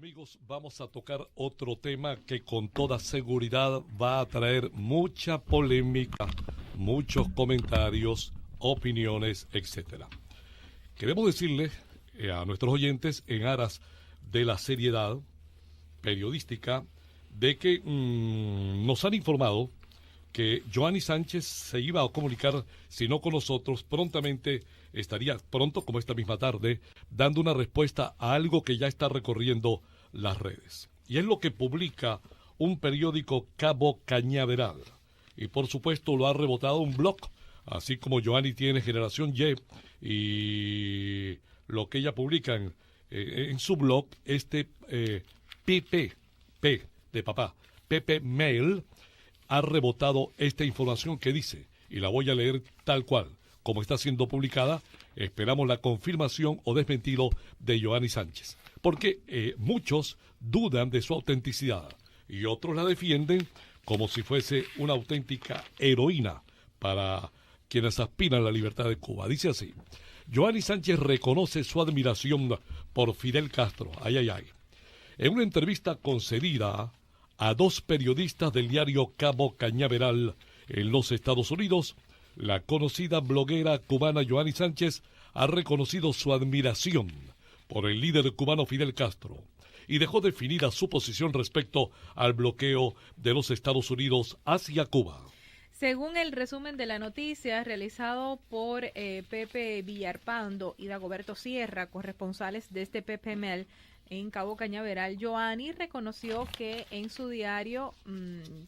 Amigos, vamos a tocar otro tema que con toda seguridad va a traer mucha polémica, muchos comentarios, opiniones, etcétera. Queremos decirles a nuestros oyentes, en aras de la seriedad periodística, de que nos han informado que Joanny Sánchez se iba a comunicar, si no con nosotros, prontamente estaría pronto, como esta misma tarde, dando una respuesta a algo que ya está recorriendo las redes. Y es lo que publica un periódico Cabo Cañaveral. Y por supuesto lo ha rebotado un blog, así como Joanny tiene Generación Y, y lo que ella publica en su blog, P de papá, Pepe Mail, ha rebotado esta información que dice, y la voy a leer tal cual, como está siendo publicada. Esperamos la confirmación o desmentido de Joanny Sánchez, porque muchos dudan de su autenticidad y otros la defienden como si fuese una auténtica heroína para quienes aspiran a la libertad de Cuba. Dice así: Joanny Sánchez reconoce su admiración por Fidel Castro. En una entrevista concedida a dos periodistas del diario Cabo Cañaveral en los Estados Unidos, la conocida bloguera cubana Joanny Sánchez ha reconocido su admiración por el líder cubano Fidel Castro y dejó definida su posición respecto al bloqueo de los Estados Unidos hacia Cuba. Según el resumen de la noticia realizado por Pepe Villarpando y Dagoberto Sierra, corresponsales de este PPML en Cabo Cañaveral, Joanny reconoció que en su diario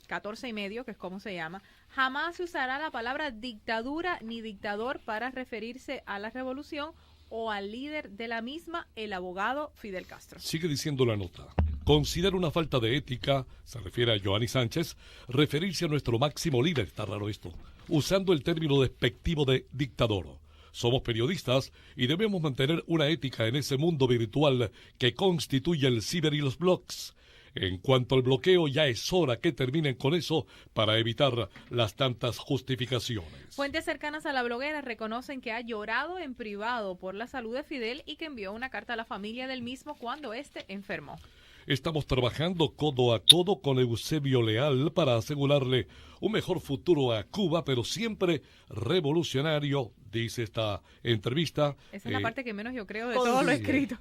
14 y medio, que es como se llama, jamás se usará la palabra dictadura ni dictador para referirse a la revolución o al líder de la misma, el abogado Fidel Castro. Sigue diciendo la nota. Considera una falta de ética, se refiere a Joanny Sánchez, referirse a nuestro máximo líder, está raro esto, usando el término despectivo de dictador. Somos periodistas y debemos mantener una ética en ese mundo virtual que constituye el ciber y los blogs. En cuanto al bloqueo, ya es hora que terminen con eso para evitar las tantas justificaciones. Fuentes cercanas a la bloguera reconocen que ha llorado en privado por la salud de Fidel y que envió una carta a la familia del mismo cuando éste enfermó. Estamos trabajando codo a codo con Eusebio Leal para asegurarle un mejor futuro a Cuba, pero siempre revolucionario, dice esta entrevista. Esa es la parte que menos yo creo de todo lo escrito.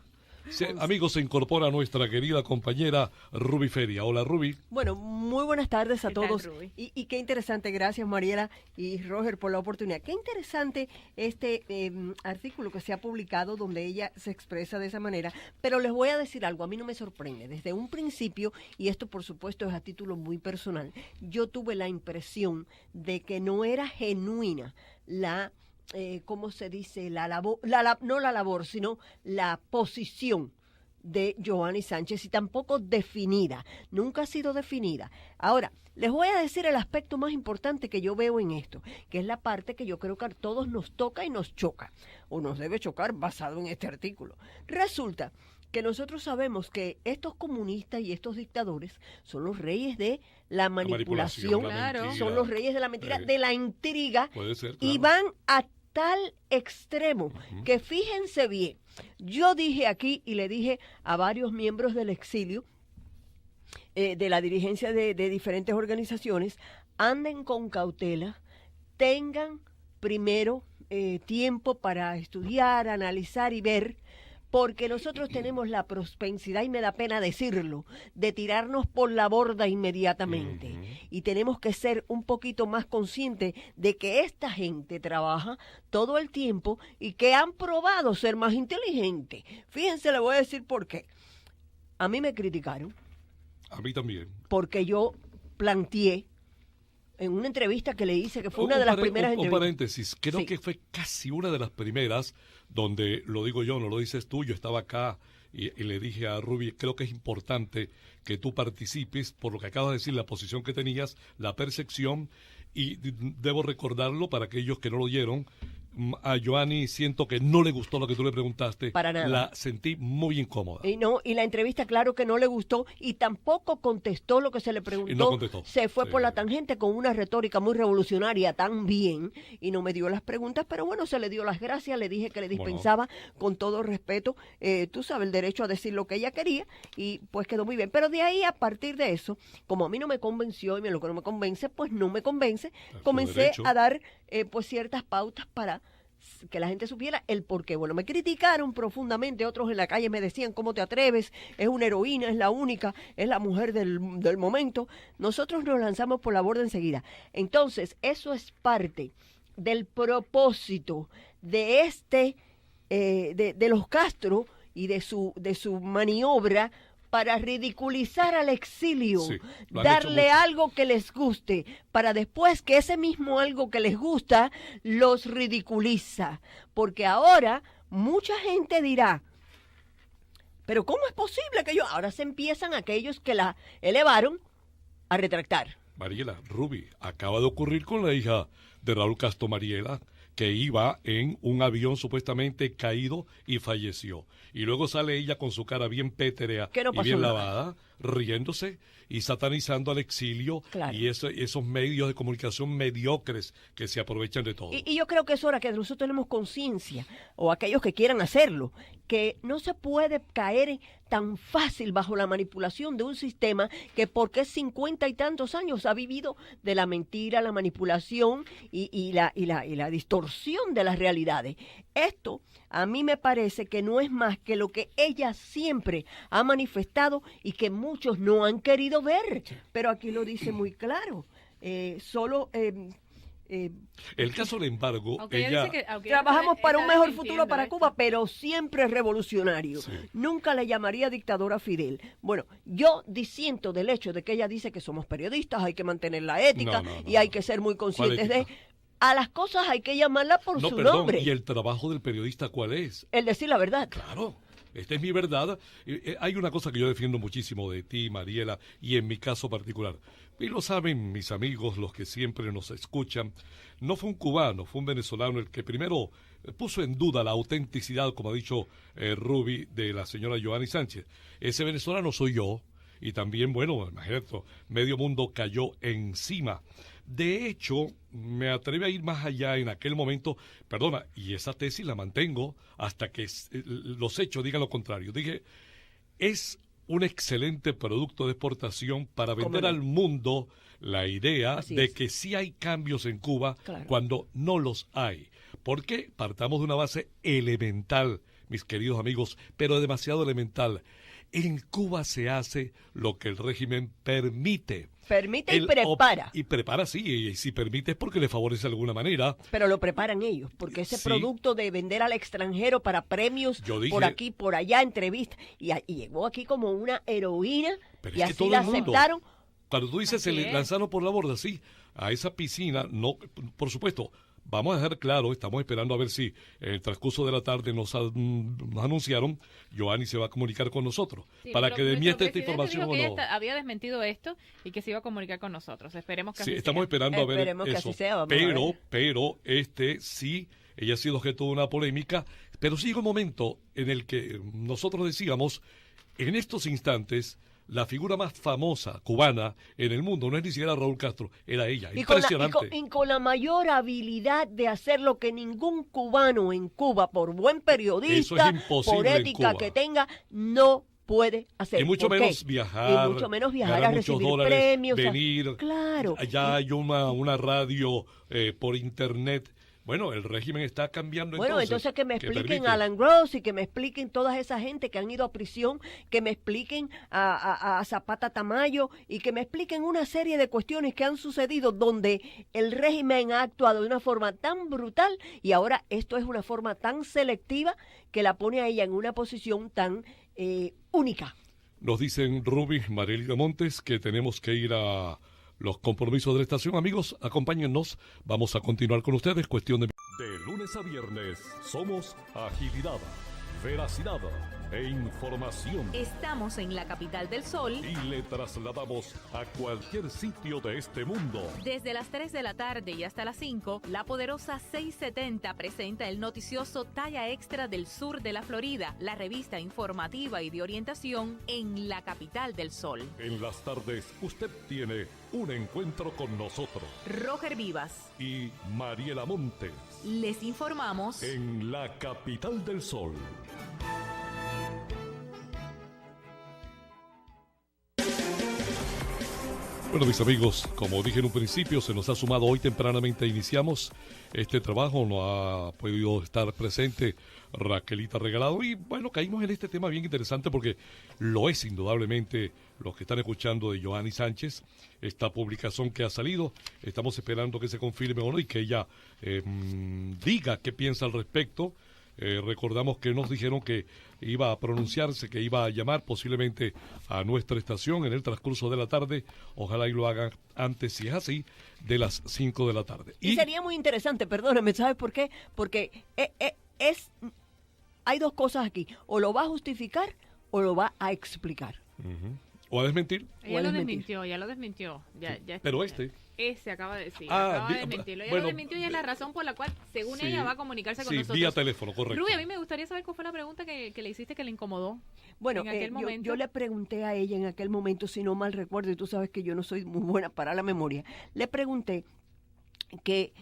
Sí, amigos, se incorpora nuestra querida compañera Ruby Feria. Hola, Ruby. Bueno, muy buenas tardes a todos. Y qué interesante, gracias Mariela y Roger por la oportunidad. Qué interesante este artículo que se ha publicado donde ella se expresa de esa manera. Pero les voy a decir algo, a mí no me sorprende. Desde un principio, y esto por supuesto es a título muy personal, yo tuve la impresión de que no era genuina la... ¿cómo se dice? No la labor, sino la posición de Joanny Sánchez, y tampoco definida, nunca ha sido definida. Ahora, les voy a decir el aspecto más importante que yo veo en esto, que es la parte que yo creo que a todos nos toca y nos choca, o nos debe chocar basado en este artículo. Resulta que nosotros sabemos que estos comunistas y estos dictadores son los reyes de la manipulación, claro, son los reyes de la mentira, de la intriga, puede ser, claro. Y van a tal extremo que fíjense bien, yo dije aquí y le dije a varios miembros del exilio, de la dirigencia de diferentes organizaciones, anden con cautela, tengan primero tiempo para estudiar, analizar y ver, porque nosotros tenemos la propensidad, y me da pena decirlo, de tirarnos por la borda inmediatamente. Y tenemos que ser un poquito más conscientes de que esta gente trabaja todo el tiempo y que han probado ser más inteligentes. Fíjense, le voy a decir por qué. A mí me criticaron. A mí también. Porque yo planteé en una entrevista que le hice, que fue una de las primeras entrevistas. Un paréntesis, creo que fue casi una de las primeras donde, lo digo yo, no lo dices tú, yo estaba acá y le dije a Ruby, creo que es importante que tú participes por lo que acabas de decir, la posición que tenías, la percepción, y debo recordarlo para aquellos que no lo oyeron, a Joanny siento que no le gustó lo que tú le preguntaste. Para nada. La sentí muy incómoda. Y la entrevista, claro que no le gustó y tampoco contestó lo que se le preguntó. Y no contestó. Se fue por la tangente con una retórica muy revolucionaria también y no me dio las preguntas, pero bueno, se le dio las gracias, le dije que le dispensaba con todo respeto, tú sabes, el derecho a decir lo que ella quería y pues quedó muy bien. Pero de ahí, a partir de eso, como a mí no me convenció y lo que no me convence, pues no me convence, comencé a dar pues ciertas pautas para que la gente supiera el por qué. Bueno, me criticaron profundamente, otros en la calle me decían, ¿cómo te atreves? Es una heroína, es la única, es la mujer del momento. Nosotros nos lanzamos por la borda enseguida. Entonces, eso es parte del propósito de de los Castro y de su maniobra para ridiculizar al exilio, sí, darle algo que les guste, para después que ese mismo algo que les gusta los ridiculiza. Porque ahora mucha gente dirá, pero ¿cómo es posible que ahora se empiezan aquellos que la elevaron a retractar? Mariela, Ruby, acaba de ocurrir con la hija de Raúl Castro, Mariela, que iba en un avión supuestamente caído y falleció. Y luego sale ella con su cara bien pétrea y bien lavada, riéndose y satanizando al exilio y esos medios de comunicación mediocres que se aprovechan de todo. Y yo creo que es hora que nosotros tenemos conciencia, o aquellos que quieran hacerlo, que no se puede caer tan fácil bajo la manipulación de un sistema que porque 50 y tantos años ha vivido de la mentira, la manipulación y la distorsión de las realidades. Esto a mí me parece que no es más que lo que ella siempre ha manifestado y que muchos no han querido ver, pero aquí lo dice muy claro. El caso del embargo, trabajamos para un mejor futuro para Cuba, pero siempre revolucionario. Sí. Nunca le llamaría dictador a Fidel. Bueno, yo disiento del hecho de que ella dice que somos periodistas, hay que mantener la ética y hay que ser muy conscientes de... A las cosas hay que llamarlas por su nombre. ¿Y el trabajo del periodista cuál es? El decir la verdad. Claro. Esta es mi verdad. Hay una cosa que yo defiendo muchísimo de ti, Mariela, y en mi caso particular. Y lo saben mis amigos, los que siempre nos escuchan. No fue un cubano, fue un venezolano el que primero puso en duda la autenticidad, como ha dicho Ruby, de la señora Joanny Sánchez. Ese venezolano soy yo. Y también, bueno, imagínate, medio mundo cayó encima. De hecho, me atreví a ir más allá en aquel momento, y esa tesis la mantengo hasta que los hechos digan lo contrario. Dije, es un excelente producto de exportación para vender al mundo la idea de que sí hay cambios en Cuba cuando no los hay. Porque partamos de una base elemental, mis queridos amigos, pero demasiado elemental. En Cuba se hace lo que el régimen permite. Permite y prepara. Y prepara, sí, y si permite es porque le favorece de alguna manera. Pero lo preparan ellos, porque ese producto de vender al extranjero para premios, por aquí, por allá, entrevistas, y llegó aquí como una heroína, y así la aceptaron. Cuando tú dices se le lanzaron por la borda, sí, a esa piscina, no, por supuesto. Vamos a dejar claro, estamos esperando a ver si en el transcurso de la tarde nos anunciaron, Joanny se va a comunicar con nosotros, para que demiente esta información o no. Había desmentido esto y que se iba a comunicar con nosotros. Esperemos que así sea. Estamos esperando a ver que eso. Así sea, pero sí, ella ha sido objeto de una polémica, pero sigue un momento en el que nosotros decíamos, en estos instantes, la figura más famosa cubana en el mundo no es ni siquiera Raúl Castro, era ella. Impresionante. Y con la mayor habilidad de hacer lo que ningún cubano en Cuba, por buen periodista, por ética que tenga, no puede hacer. Y mucho menos viajar. Y mucho menos viajar a recibir premios. Venir. Claro. Allá hay una radio por internet. Bueno, el régimen está cambiando entonces que me expliquen a Alan Gross y que me expliquen toda esa gente que han ido a prisión, que me expliquen a Zapata Tamayo y que me expliquen una serie de cuestiones que han sucedido donde el régimen ha actuado de una forma tan brutal y ahora esto es una forma tan selectiva que la pone a ella en una posición tan única. Nos dicen Ruby, Mariela Montes, que tenemos que ir a los compromisos de la estación. Amigos, acompáñennos. Vamos a continuar con ustedes. Cuestión de lunes a viernes somos agilidad, veracidad, e información. Estamos en la capital del sol Y le trasladamos a cualquier sitio de este mundo. desde las 3 de la tarde y hasta las 5. La poderosa 670 presenta el noticioso Talla Extra del sur de la Florida, la revista informativa y de orientación en la capital del sol. En las tardes usted tiene un encuentro con nosotros Roger Vivas, y Mariela Montes les informamos en la capital del sol. Bueno, mis amigos, como dije en un principio, se nos ha sumado hoy tempranamente, iniciamos este trabajo, no ha podido estar presente Raquelita Regalado y bueno, caímos en este tema bien interesante porque lo es indudablemente los que están escuchando de Joanny Sánchez, esta publicación que ha salido, estamos esperando que se confirme o no y que ella diga qué piensa al respecto. Recordamos que nos dijeron que iba a pronunciarse, que iba a llamar posiblemente a nuestra estación en el transcurso de la tarde. Ojalá y lo hagan antes, si es así, de las 5 de la tarde. Y sería muy interesante, perdóname, ¿sabes por qué? Porque hay dos cosas aquí. O lo va a justificar o lo va a explicar. Uh-huh. ¿O a desmentir? Ella lo desmintió, ya lo desmintió. Ya, pero Ese acaba de decir, acaba de desmentirlo. Ella lo desmintió y es la razón por la cual, según ella, va a comunicarse con nosotros. Sí, vía teléfono, correcto. Rubia, a mí me gustaría saber cuál fue la pregunta que le hiciste que le incomodó. Bueno, en aquel momento. Yo le pregunté a ella en aquel momento, si no mal recuerdo, y tú sabes que yo no soy muy buena para la memoria, le pregunté que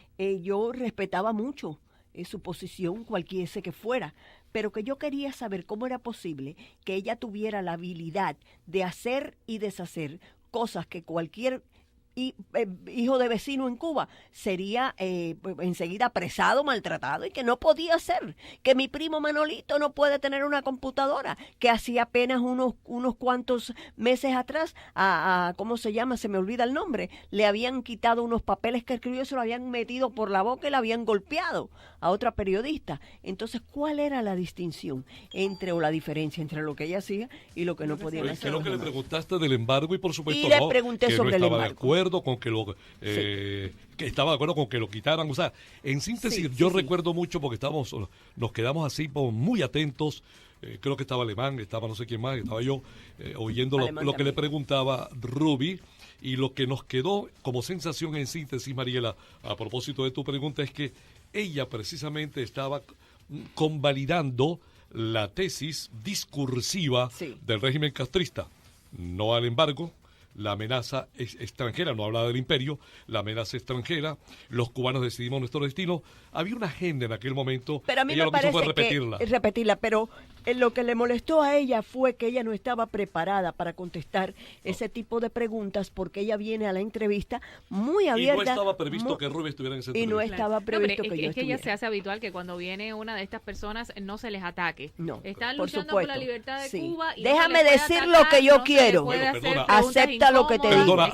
yo respetaba mucho su posición, cualquiera que fuera, pero que yo quería saber cómo era posible que ella tuviera la habilidad de hacer y deshacer cosas que cualquier hijo de vecino en Cuba sería enseguida apresado, maltratado y que no podía hacer, que mi primo Manolito no puede tener una computadora, que hacía apenas unos cuantos meses atrás ¿cómo se llama? Se me olvida el nombre, le habían quitado unos papeles que escribió, se lo habían metido por la boca y la habían golpeado a otra periodista. Entonces, ¿cuál era la distinción o la diferencia entre lo que ella hacía y lo que no podía hacer? Creo que le preguntaste del embargo y por supuesto y le pregunté que sobre no estaba el de acuerdo con que que estaba de acuerdo con que lo quitaran, o sea, en síntesis yo recuerdo mucho porque nos quedamos así muy atentos, creo que estaba Alemán, estaba no sé quién más, estaba yo oyendo lo que le preguntaba Ruby, y lo que nos quedó como sensación en síntesis, Mariela, a propósito de tu pregunta, es que ella precisamente estaba convalidando la tesis discursiva del régimen castrista, no al embargo, la amenaza extranjera, no hablaba del imperio, la amenaza extranjera, los cubanos decidimos nuestro destino. Había una agenda en aquel momento, pero a mí ella me lo que hizo fue parece repetirla, pero lo que le molestó a ella fue que ella no estaba preparada para contestar ese tipo de preguntas, porque ella viene a la entrevista muy abierta. Y no estaba previsto que Rubio estuviera en esa entrevista. Y no estaba previsto que yo estuviera. Es que ya se hace habitual que cuando viene una de estas personas no se les ataque. No, están luchando por la libertad de Cuba. Y déjame decir lo que yo quiero. Acepta lo que te digo. Perdona,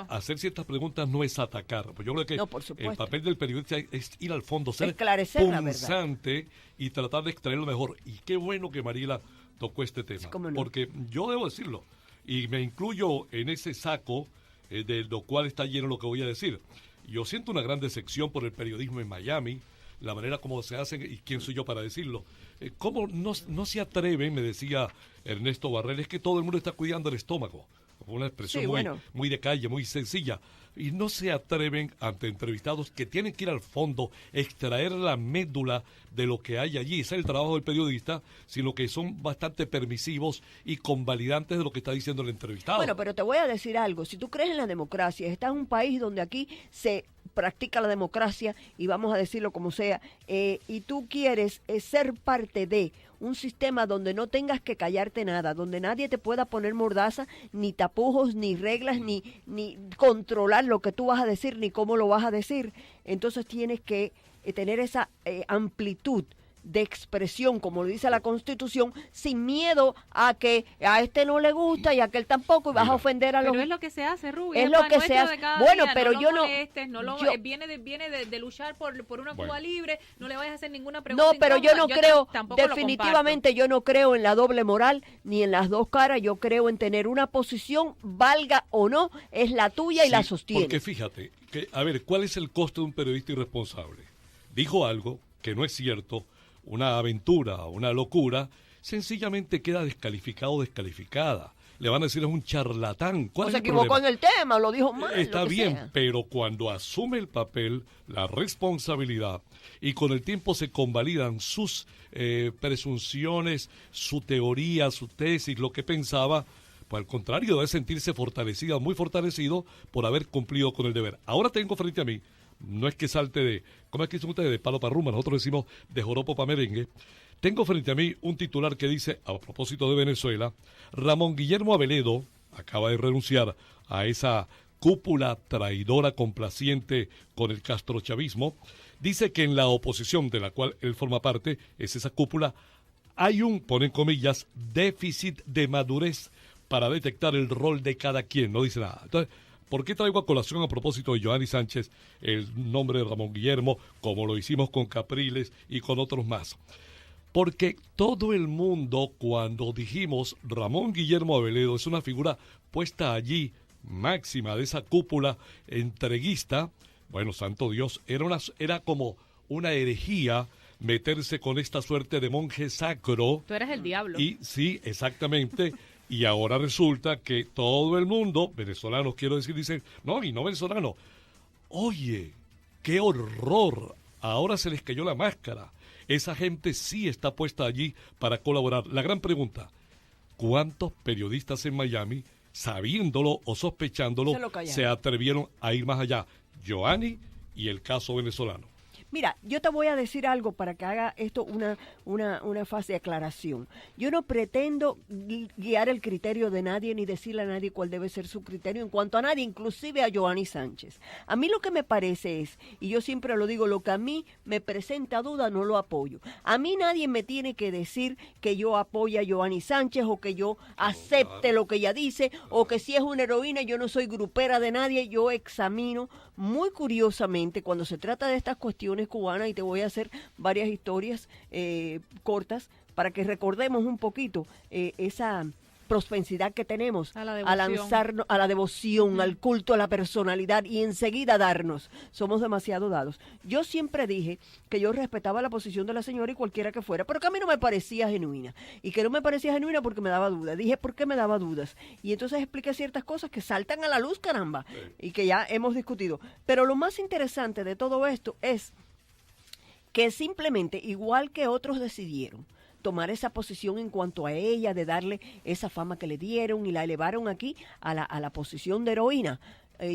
hacer ciertas preguntas no es atacar. Pues yo creo que el papel del periodista es ir al fondo, ser punzante y tratar de extraer lo mejor. Y qué bueno que Mariela tocó este tema. Porque yo debo decirlo, y me incluyo en ese saco de lo cual está lleno lo que voy a decir. Yo siento una gran decepción por el periodismo en Miami, la manera como se hacen, y quién soy yo para decirlo. ¿Cómo no se atreven, me decía Ernesto Barrera, es que todo el mundo está cuidando el estómago? Una expresión muy de calle, muy sencilla. Y no se atreven ante entrevistados que tienen que ir al fondo, extraer la médula de lo que hay allí. Ese es el trabajo del periodista, sino que son bastante permisivos y convalidantes de lo que está diciendo el entrevistado. Bueno, pero te voy a decir algo. Si tú crees en la democracia, estás en un país donde aquí se practica la democracia, y vamos a decirlo como sea, y tú quieres ser parte de un sistema donde no tengas que callarte nada, donde nadie te pueda poner mordaza, ni tapujos, ni reglas, ni controlar lo que tú vas a decir, ni cómo lo vas a decir. Entonces tienes que tener esa amplitud de expresión, como lo dice la Constitución, sin miedo a que a este no le gusta y a aquel tampoco, y vas a ofender a los... Pero es lo que se hace, Rubio. Es lo que se hace. Bueno, pero no yo molestes, viene de luchar por una Cuba libre, no le vayas a hacer ninguna pregunta. No, pero yo no creo, definitivamente yo no creo en la doble moral, ni en las dos caras. Yo creo en tener una posición, valga o no, es la tuya y la sostienes. Porque fíjate, a ver, ¿cuál es el costo de un periodista irresponsable? Dijo algo que no es cierto, una aventura, una locura, sencillamente queda descalificado o descalificada. Le van a decir es un charlatán. ¿Cuál es el problema? Se equivocó en el tema, lo dijo mal. Está bien, pero cuando asume el papel, la responsabilidad, y con el tiempo se convalidan sus presunciones, su teoría, su tesis, lo que pensaba, pues al contrario, debe sentirse fortalecida, muy fortalecido por haber cumplido con el deber. Ahora tengo frente a mí, no es que salte de, ¿cómo es que dicen ustedes? De palo para rumba, nosotros decimos de joropo para merengue. Tengo frente a mí un titular que dice, a propósito de Venezuela, Ramón Guillermo Aveledo acaba de renunciar a esa cúpula traidora complaciente con el castrochavismo. Dice que en la oposición de la cual él forma parte, es esa cúpula, hay un, ponen comillas, déficit de madurez para detectar el rol de cada quien. No dice nada. Entonces, ¿por qué traigo a colación a propósito de Joanny Sánchez el nombre de Ramón Guillermo, como lo hicimos con Capriles y con otros más? Porque todo el mundo, cuando dijimos Ramón Guillermo Aveledo es una figura puesta allí, máxima de esa cúpula entreguista, bueno, santo Dios, era como una herejía meterse con esta suerte de monje sacro. Tú eres el diablo. Y sí, exactamente. Y ahora resulta que todo el mundo, venezolanos quiero decir, dicen, no, y no venezolanos, oye, qué horror, ahora se les cayó la máscara. Esa gente sí está puesta allí para colaborar. La gran pregunta, ¿cuántos periodistas en Miami, sabiéndolo o sospechándolo, se atrevieron a ir más allá? Joanny y el caso venezolano. Mira, yo te voy a decir algo para que haga esto una fase de aclaración. Yo no pretendo guiar el criterio de nadie ni decirle a nadie cuál debe ser su criterio en cuanto a nadie, inclusive a Joanny Sánchez. A mí lo que me parece es, y yo siempre lo digo, lo que a mí me presenta duda no lo apoyo. A mí nadie me tiene que decir que yo apoye a Joanny Sánchez o que yo acepte lo que ella dice o que si es una heroína yo no soy grupera de nadie. Yo examino muy curiosamente cuando se trata de estas cuestiones cubanas, y te voy a hacer varias historias cortas para que recordemos un poquito esa propensidad que tenemos a lanzarnos a la devoción, al culto, a la personalidad y enseguida darnos. Somos demasiado dados. Yo siempre dije que yo respetaba la posición de la señora y cualquiera que fuera, pero que a mí no me parecía genuina. Y que no me parecía genuina porque me daba dudas. Dije, ¿por qué me daba dudas? Y entonces expliqué ciertas cosas que saltan a la luz, caramba, y que ya hemos discutido. Pero lo más interesante de todo esto es que simplemente, igual que otros decidieron tomar esa posición en cuanto a ella, de darle esa fama que le dieron y la elevaron aquí a la posición de heroína,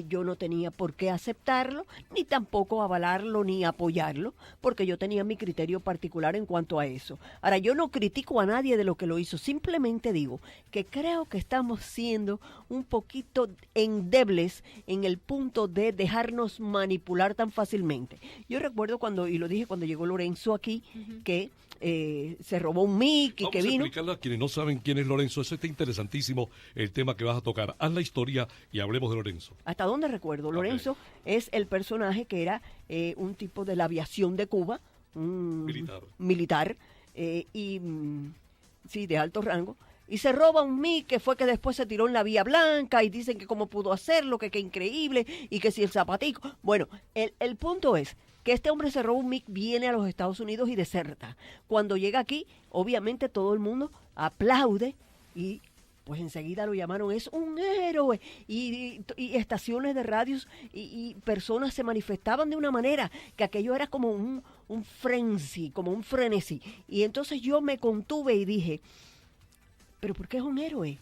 yo no tenía por qué aceptarlo, ni tampoco avalarlo, ni apoyarlo, porque yo tenía mi criterio particular en cuanto a eso. Ahora, yo no critico a nadie de lo que lo hizo, simplemente digo que creo que estamos siendo un poquito endebles en el punto de dejarnos manipular tan fácilmente. Yo recuerdo cuando, y lo dije cuando llegó Lorenzo aquí, que se robó un mic y que vino. Vamos a explicarle a quienes no saben quién es Lorenzo. Eso está interesantísimo, el tema que vas a tocar. Haz la historia y hablemos de Lorenzo. Hasta donde recuerdo, Lorenzo es el personaje que era un tipo de la aviación de Cuba, militar sí, de alto rango, y se roba un mic que fue que después se tiró en la Vía Blanca y dicen que cómo pudo hacerlo, que qué increíble, y que si el zapatico. Bueno, el punto es que este hombre se roba un mic, viene a los Estados Unidos y deserta. Cuando llega aquí, obviamente todo el mundo aplaude y pues enseguida lo llamaron, es un héroe, y estaciones de radios y personas se manifestaban de una manera que aquello era como un frenzy, como un frenesí. Y entonces yo me contuve y dije, ¿pero por qué es un héroe?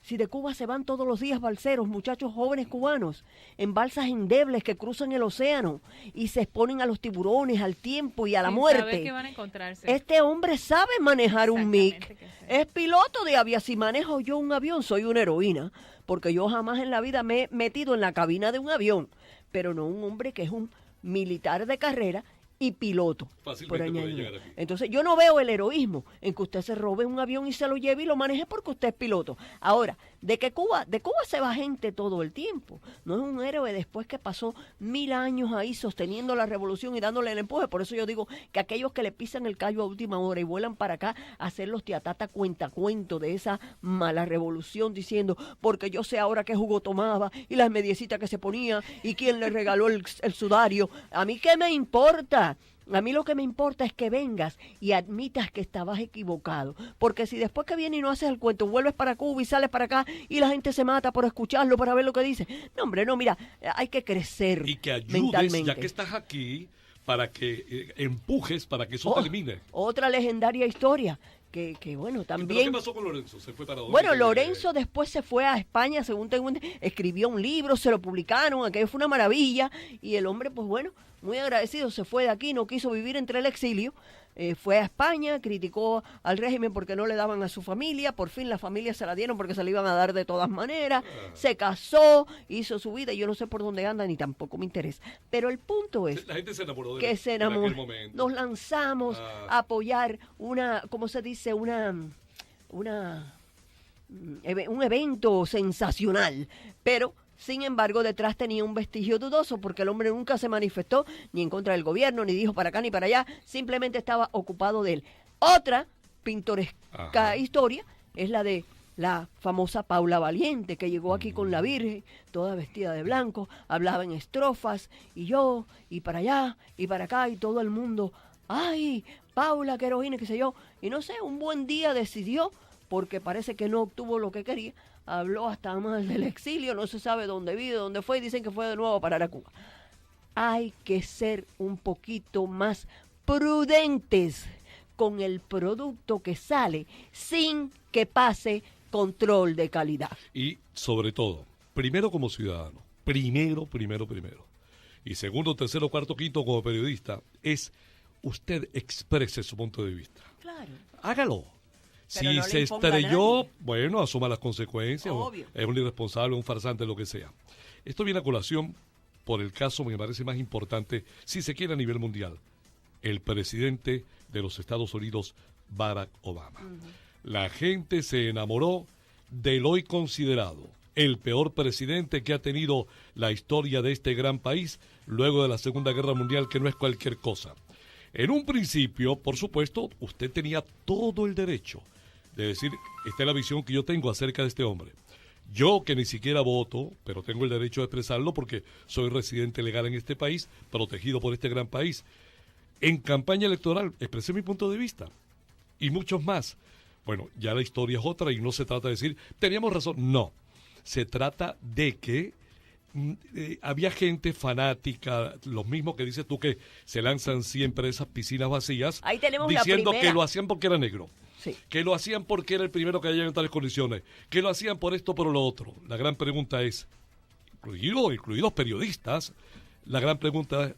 Si de Cuba se van todos los días balseros, muchachos jóvenes cubanos, en balsas endebles que cruzan el océano y se exponen a los tiburones, al tiempo y a la muerte. ¿Qué van a encontrarse? Este hombre sabe manejar un MiG, es piloto de avión. Si manejo yo un avión, soy una heroína, porque yo jamás en la vida me he metido en la cabina de un avión, pero no un hombre que es un militar de carrera y piloto. Entonces yo no veo el heroísmo en que usted se robe un avión y se lo lleve y lo maneje porque usted es piloto. Ahora, de Cuba se va gente todo el tiempo. No es un héroe después que pasó 1000 años ahí sosteniendo la revolución y dándole el empuje. Por eso yo digo que aquellos que le pisan el callo a última hora y vuelan para acá a hacer los teatata cuentacuento de esa mala revolución diciendo porque yo sé ahora qué jugo tomaba y las mediecitas que se ponía y quién le regaló el sudario. A mí qué me importa. A mí lo que me importa es que vengas y admitas que estabas equivocado. Porque si después que vienes y no haces el cuento, vuelves para Cuba y sales para acá y la gente se mata por escucharlo, para ver lo que dice. No, hombre, no, mira, hay que crecer y que ayudes, mentalmente. ya que estás aquí, para que empujes para que eso termine. Otra legendaria historia. Que bueno, también... ¿Pero qué pasó con Lorenzo? ¿Se fue para dónde? Bueno, Lorenzo después se fue a España, según tengo escribió un libro, se lo publicaron, aquello fue una maravilla, y el hombre, pues bueno, muy agradecido, se fue de aquí, no quiso vivir entre el exilio, fue a España, criticó al régimen porque no le daban a su familia, por fin la familia se la dieron porque se la iban a dar de todas maneras, se casó, hizo su vida, yo no sé por dónde anda ni tampoco me interesa. Pero el punto es la gente se enamoró de que se enamoró, en aquel momento. nos lanzamos a apoyar una, ¿cómo se dice? Un evento sensacional, pero sin embargo detrás tenía un vestigio dudoso porque el hombre nunca se manifestó ni en contra del gobierno, ni dijo para acá ni para allá, simplemente estaba ocupado de él. Otra pintoresca historia es la de la famosa Paula Valiente, que llegó aquí con la Virgen, toda vestida de blanco, hablaba en estrofas, y yo, y para allá, y para acá, y todo el mundo, ¡ay, Paula, qué heroína, qué sé yo! Y no sé, un buen día decidió, porque parece que no obtuvo lo que quería, habló hasta más del exilio, no se sabe dónde vive, dónde fue, y dicen que fue de nuevo a parar a Cuba. Hay que ser un poquito más prudentes con el producto que sale, sin que pase control de calidad. Y sobre todo, primero como ciudadano, primero. Y segundo, tercero, cuarto, quinto como periodista, es usted exprese su punto de vista. Claro. Hágalo. Pero si no se estrelló, bueno, asuma las consecuencias. Obvio. Es un irresponsable, un farsante, lo que sea. Esto viene a colación por el caso, me parece más importante, si se quiere a nivel mundial, el presidente de los Estados Unidos, Barack Obama. La gente se enamoró del hoy considerado el peor presidente que ha tenido la historia de este gran país luego de la Segunda Guerra Mundial, que no es cualquier cosa. En un principio, por supuesto, usted tenía todo el derecho de decir, esta es la visión que yo tengo acerca de este hombre. Yo, que ni siquiera voto, pero tengo el derecho de expresarlo porque soy residente legal en este país, protegido por este gran país. En campaña electoral expresé mi punto de vista y muchos más. Bueno, ya la historia es otra y no se trata de decir, teníamos razón. No, se trata de que había gente fanática, los mismos que dices tú que se lanzan siempre a esas piscinas vacías, ahí tenemos diciendo la que lo hacían porque era negro. Sí. Que lo hacían porque era el primero que había en tales condiciones, que lo hacían por esto, por lo otro. La gran pregunta es, incluidos periodistas, la gran pregunta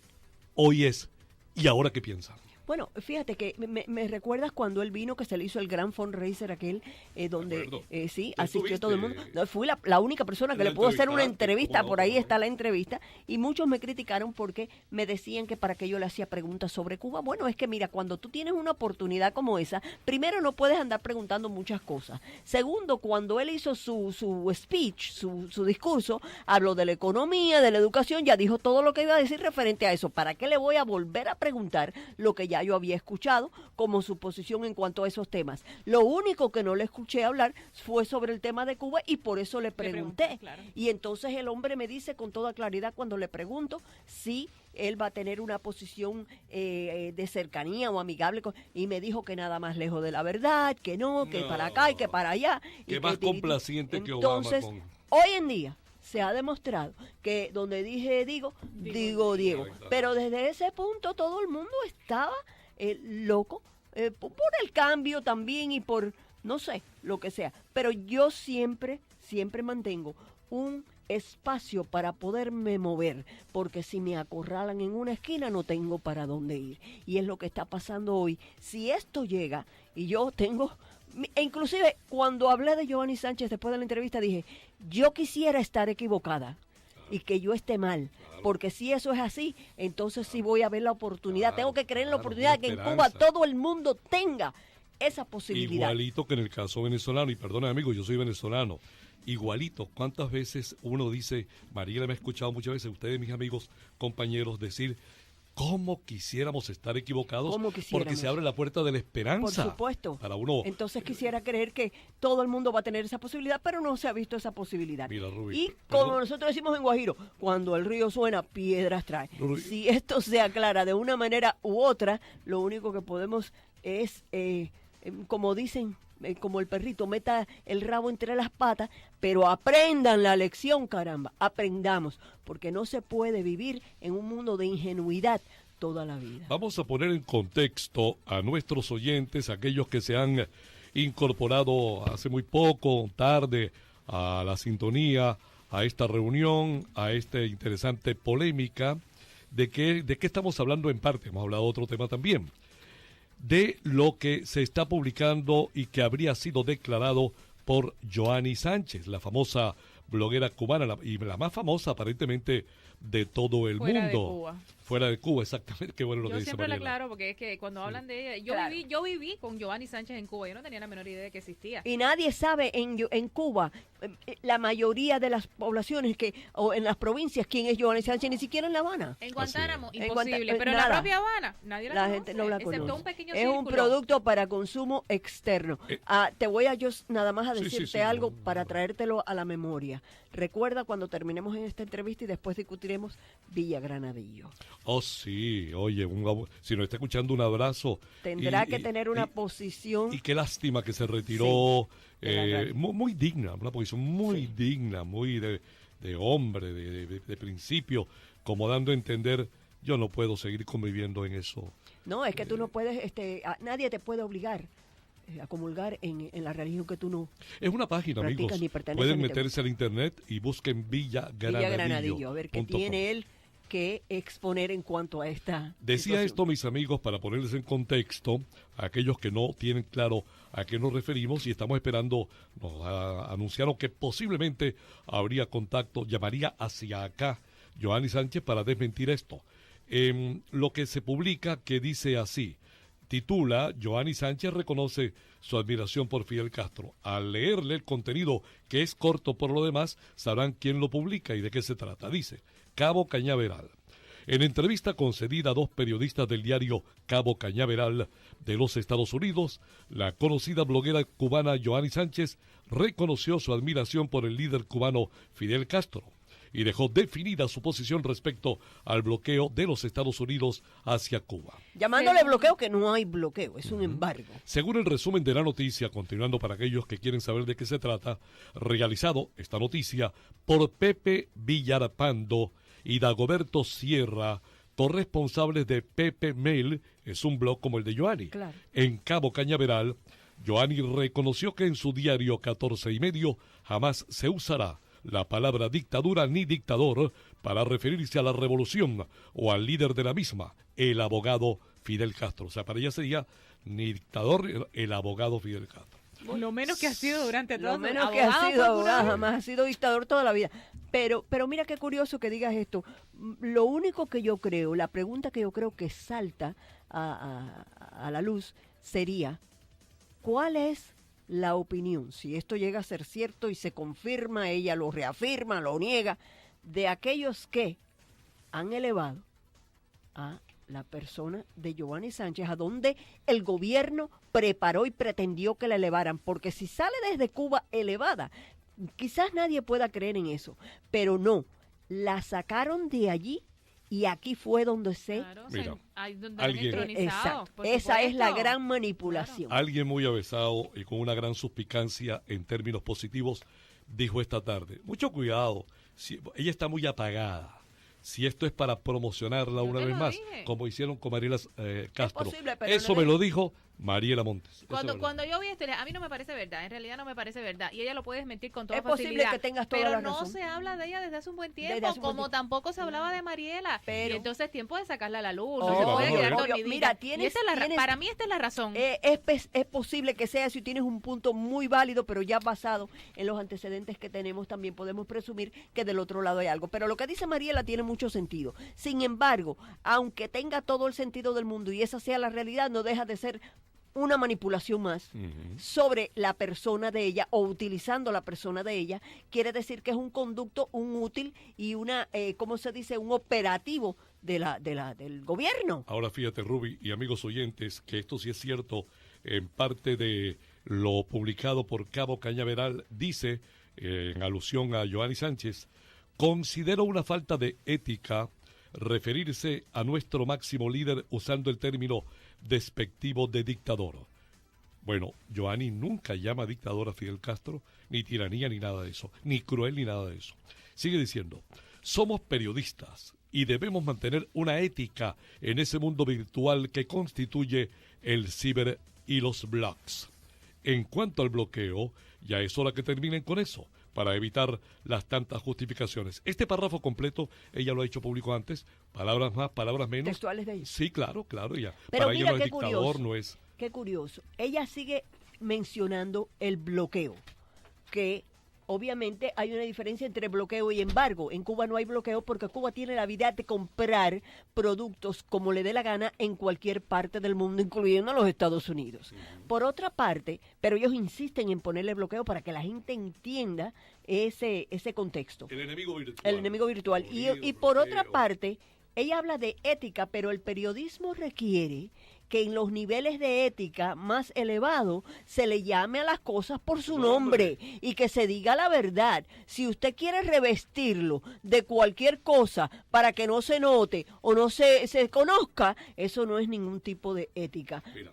hoy es, ¿y ahora qué piensan? Bueno, fíjate que me recuerdas cuando él vino, que se le hizo el gran fundraiser aquel, donde sí, asistió todo el mundo. No, fui la única persona que le pudo hacer una entrevista, por ahí está la entrevista, y muchos me criticaron porque me decían que para qué yo le hacía preguntas sobre Cuba. Bueno, es que mira, cuando tú tienes una oportunidad como esa, primero no puedes andar preguntando muchas cosas. Segundo, cuando él hizo su speech, su discurso, habló de la economía, de la educación, ya dijo todo lo que iba a decir referente a eso. ¿Para qué le voy a volver a preguntar lo que ya yo había escuchado como su posición en cuanto a esos temas? Lo único que no le escuché hablar fue sobre el tema de Cuba y por eso le pregunté. Claro. Y entonces el hombre me dice con toda claridad cuando le pregunto si él va a tener una posición de cercanía o amigable y me dijo que nada más lejos de la verdad, que no, que para acá y que para allá. Que más complaciente que Obama. Entonces, hoy en día se ha demostrado que donde dije digo Diego. Pero desde ese punto todo el mundo estaba loco por el cambio también y por, no sé, lo que sea. Pero yo siempre mantengo un espacio para poderme mover, porque si me acorralan en una esquina no tengo para dónde ir. Y es lo que está pasando hoy. Si esto llega y yo tengo... Inclusive, cuando hablé de Giovanni Sánchez después de la entrevista, dije, yo quisiera estar equivocada y que yo esté mal, porque si eso es así, entonces sí voy a ver la oportunidad. Tengo que creer en la oportunidad que en Cuba todo el mundo tenga esa posibilidad. Igualito que en el caso venezolano, y perdona amigo, yo soy venezolano, igualito. ¿Cuántas veces uno dice, Mariela me ha escuchado muchas veces, ustedes mis amigos, compañeros, decir, ¿Cómo quisiéramos estar equivocados? ¿Cómo quisiéramos? Porque se abre la puerta de la esperanza. Por supuesto. Para uno. Entonces quisiera creer que todo el mundo va a tener esa posibilidad, pero no se ha visto esa posibilidad. Mira, Rubí, y como nosotros decimos en Guajiro, cuando el río suena, piedras trae. Rubí. Si esto se aclara de una manera u otra, lo único que podemos es, como dicen, como el perrito, meta el rabo entre las patas, pero aprendan la lección, caramba, aprendamos, porque no se puede vivir en un mundo de ingenuidad toda la vida. Vamos a poner en contexto a nuestros oyentes, aquellos que se han incorporado hace muy poco, tarde, a la sintonía, a esta reunión, a esta interesante polémica. ¿De qué estamos hablando en parte? Hemos hablado de otro tema también. De lo que se está publicando y que habría sido declarado por Joanny Sánchez, la famosa bloguera cubana y la más famosa aparentemente de todo el fuera mundo. De Cuba. Fuera de Cuba, exactamente. Qué bueno lo que dice siempre Mariela. la aclaro porque es que cuando hablan de ella, yo viví con Joanny Sánchez en Cuba, yo no tenía la menor idea de que existía. Y nadie sabe en Cuba, la mayoría de las poblaciones o en las provincias, quién es Joanny Sánchez, ni siquiera en La Habana. En Guantánamo, En imposible, pero nada. en la propia Habana, nadie la conoce, gente no la conoce. excepto un pequeño es círculo. un producto para consumo externo. Te voy a yo nada más a decirte algo para traértelo a la memoria. Recuerda cuando terminemos en esta entrevista y después discutiremos Villa Granadillo. Oh, sí, oye, si nos está escuchando, un abrazo. Tendrá que tener una posición. Y qué lástima que se retiró, Sí, muy digna, una posición muy digna, muy de hombre, de principio, como dando a entender, yo no puedo seguir conviviendo en eso. No, es que tú no puedes, nadie te puede obligar a comulgar en la religión que tú no Es una página, amigos. Pueden meterse al internet y busquen Villa Granadillo. A ver qué tiene él que exponer en cuanto a esta Decía situación. esto, mis amigos, para ponerles en contexto a aquellos que no tienen claro a qué nos referimos y estamos esperando, nos anunciaron que posiblemente habría contacto, llamaría hacia acá Joanny Sánchez para desmentir esto. Lo que se publica que dice así, titula, Joanny Sánchez reconoce su admiración por Fidel Castro. Al leerle el contenido, que es corto por lo demás, sabrán quién lo publica y de qué se trata. Dice, Cabo Cañaveral. En entrevista concedida a dos periodistas del diario Cabo Cañaveral de los Estados Unidos, la conocida bloguera cubana Joanny Sánchez reconoció su admiración por el líder cubano Fidel Castro y dejó definida su posición respecto al bloqueo de los Estados Unidos hacia Cuba. Llamándole bloqueo, que no hay bloqueo, es un embargo. Según el resumen de la noticia, continuando para aquellos que quieren saber de qué se trata, realizado esta noticia por Pepe Villarpando y Dagoberto Sierra, corresponsables de Pepe Mail, es un blog como el de Joanny. Claro. En Cabo Cañaveral, Joanny reconoció que en su diario 14 y medio jamás se usará la palabra dictadura ni dictador para referirse a la revolución o al líder de la misma, el abogado Fidel Castro. O sea, para ella sería ni dictador, el abogado Fidel Castro. Lo menos que ha sido durante todo. Lo menos que ha sido abogado, jamás ha sido dictador toda la vida. Pero mira qué curioso que digas esto. Lo único que yo creo, la pregunta que yo creo que salta a la luz sería, ¿cuál es la opinión, si esto llega a ser cierto y se confirma, ella lo reafirma, lo niega, de aquellos que han elevado a la persona de Joanny Sánchez, a donde el gobierno preparó y pretendió que la elevaran? Porque si sale desde Cuba elevada, quizás nadie pueda creer en eso, pero no, la sacaron de allí y aquí fue donde esa es la gran manipulación. Claro. Alguien muy avesado y con una gran suspicacia en términos positivos dijo esta tarde, mucho cuidado, ella está muy apagada. Si esto es para promocionarla una vez más, como hicieron con Mariela Castro. Eso me lo dijo Mariela Montes. Cuando yo vi esto, a mí no me parece verdad, en realidad no me parece verdad, y ella lo puede desmentir con toda facilidad. Es posible que tengas toda la razón. Pero no se habla de ella desde hace un buen tiempo, como tampoco se hablaba de Mariela, y entonces es tiempo de sacarla a la luz, no se puede quedar dormidita. Mira, para mí esta es la razón. Es posible que sea, si tienes un punto muy válido, pero ya basado en los antecedentes que tenemos, también podemos presumir que del otro lado hay algo. Pero lo que dice Mariela tiene mucho sentido. Sin embargo, aunque tenga todo el sentido del mundo y esa sea la realidad, no deja de ser una manipulación más sobre la persona de ella o utilizando la persona de ella. Quiere decir que es un conducto, un útil y una, ¿cómo se dice? Un operativo del gobierno. Ahora fíjate, Ruby y amigos oyentes, que esto sí es cierto, en parte de lo publicado por Cabo Cañaveral, dice, en alusión a Joanny Sánchez, considero una falta de ética referirse a nuestro máximo líder usando el término despectivo de dictador. Bueno, Joanny nunca llama dictador a Fidel Castro, ni tiranía ni nada de eso, ni cruel ni nada de eso. Sigue diciendo, somos periodistas y debemos mantener una ética en ese mundo virtual que constituye el ciber y los blogs. En cuanto al bloqueo, ya es hora que terminen con eso, para evitar las tantas justificaciones. Este párrafo completo, ella lo ha hecho público antes, palabras más, palabras menos. ¿Textuales de ella? Sí, claro, ya. Pero para mira, ella no es qué dictador, curioso, no es... Qué curioso. Ella sigue mencionando el bloqueo, que obviamente hay una diferencia entre bloqueo y embargo. En Cuba no hay bloqueo porque Cuba tiene la habilidad de comprar productos como le dé la gana en cualquier parte del mundo, incluyendo los Estados Unidos. Por otra parte, pero ellos insisten en ponerle bloqueo para que la gente entienda ese contexto. El enemigo virtual. El enemigo virtual. Y por otra parte, ella habla de ética, pero el periodismo requiere que en los niveles de ética más elevados se le llame a las cosas por su nombre y que se diga la verdad. Si usted quiere revestirlo de cualquier cosa para que no se note o no se conozca, eso no es ningún tipo de ética. Mira.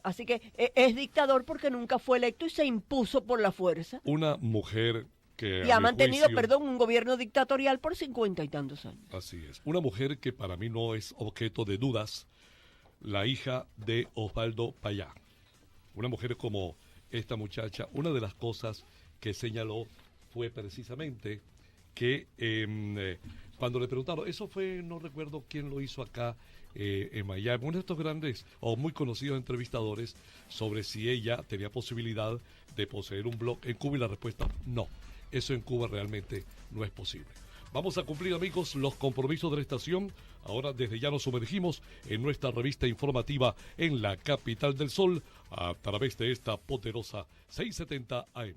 Así que es dictador porque nunca fue electo y se impuso por la fuerza. Una mujer que... Y ha mantenido, juicio, un gobierno dictatorial por 50 y tantos años. Así es. Una mujer que para mí no es objeto de dudas, la hija de Osvaldo Payá. Una mujer como esta muchacha, una de las cosas que señaló fue precisamente que cuando le preguntaron, eso fue, no recuerdo quién lo hizo acá en Miami, uno de estos grandes o muy conocidos entrevistadores, sobre si ella tenía posibilidad de poseer un blog en Cuba, y la respuesta, no, eso en Cuba realmente no es posible. Vamos a cumplir, amigos, los compromisos de la estación. Ahora desde ya nos sumergimos en nuestra revista informativa en la capital del sol a través de esta poderosa 670 AM.